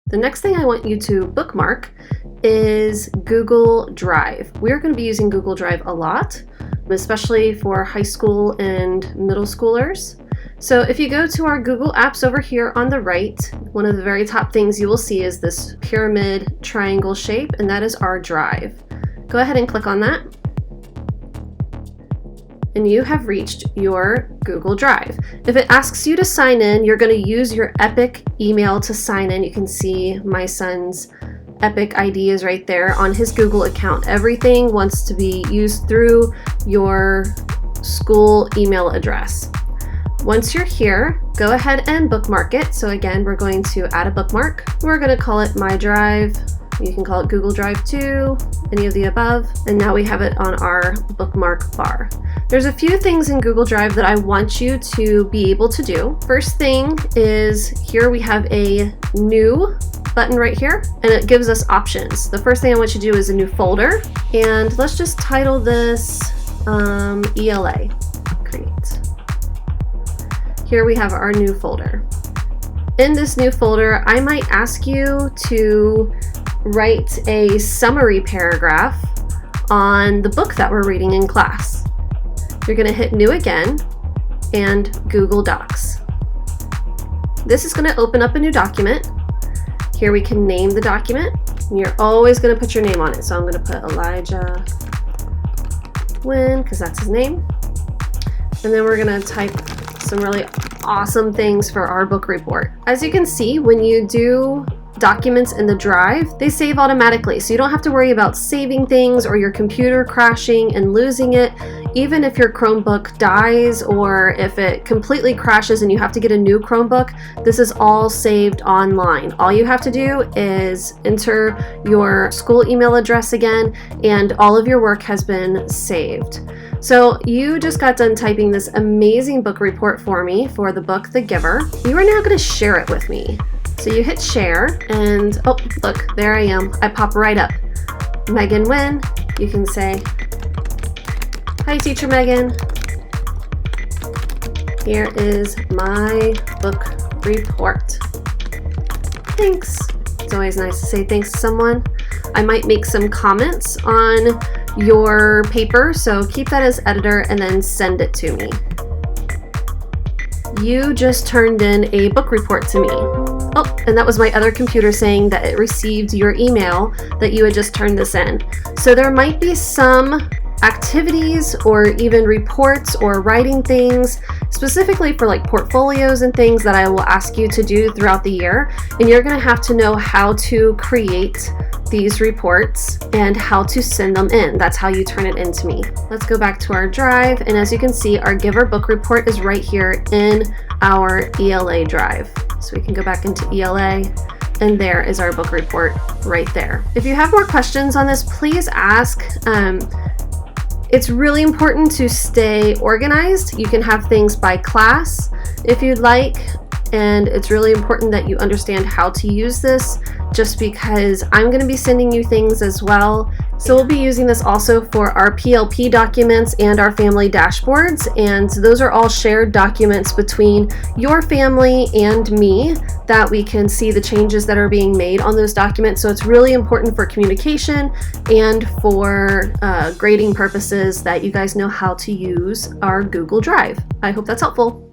The next thing I want you to bookmark is Google Drive. We're going to be using Google Drive a lot, especially for high school and middle schoolers. So if you go to our Google Apps over here on the right, one of the very top things you will see is this pyramid triangle shape, and that is our drive. Go ahead and click on that. And you have reached your Google Drive. If it asks you to sign in, you're going to use your Epic email to sign in. You can see my son's Epic ID is right there on his Google account. Everything wants to be used through your school email address. Once you're here, go ahead and bookmark it. So again, we're going to add a bookmark. We're going to call it My Drive. You can call it Google Drive 2, any of the above. And now we have it on our bookmark bar. There's a few things in Google Drive that I want you to be able to do. First thing is here we have a new button right here, and it gives us options. The first thing I want you to do is a new folder, and let's just title this ELA, create. Here we have our new folder. In this new folder, I might ask you to write a summary paragraph on the book that we're reading in class. You're going to hit New again and Google Docs. This is going to open up a new document. Here we can name the document, and you're always going to put your name on it. So I'm going to put Elijah Wynn, because that's his name. And then we're going to type some really awesome things for our book report. As you can see, when you do documents in the drive, they save automatically, so you don't have to worry about saving things or your computer crashing and losing it. Even if your Chromebook dies or if it completely crashes and you have to get a new Chromebook, this is all saved online. All you have to do is enter your school email address again, and all of your work has been saved. So you just got done typing this amazing book report for me for the book The Giver. You are now going to share it with me. So you hit share, and oh, look, there I am. I pop right up. Megan Wynn. You can say, "Hi, Teacher Megan. Here is my book report. Thanks." It's always nice to say thanks to someone. I might make some comments on your paper, so keep that as editor and then send it to me. You just turned in a book report to me. Oh, and that was my other computer saying that it received your email that you had just turned this in. So there might be some activities or even reports or writing things specifically for like portfolios and things that I will ask you to do throughout the year. And you're going to have to know how to create these reports and how to send them in. That's how you turn it in to me. Let's go back to our drive, and as you can see, our Giver book report is right here in our ELA drive. So we can go back into ELA, and there is our book report right there. If you have more questions on this, please ask. It's really important to stay organized. You can have things by class if you'd like, and it's really important that you understand how to use this, just because I'm going to be sending you things as well. So we'll be using this also for our PLP documents and our family dashboards, and those are all shared documents between your family and me that we can see the changes that are being made on those documents. So it's really important for communication and for grading purposes that you guys know how to use our Google Drive. I hope that's helpful.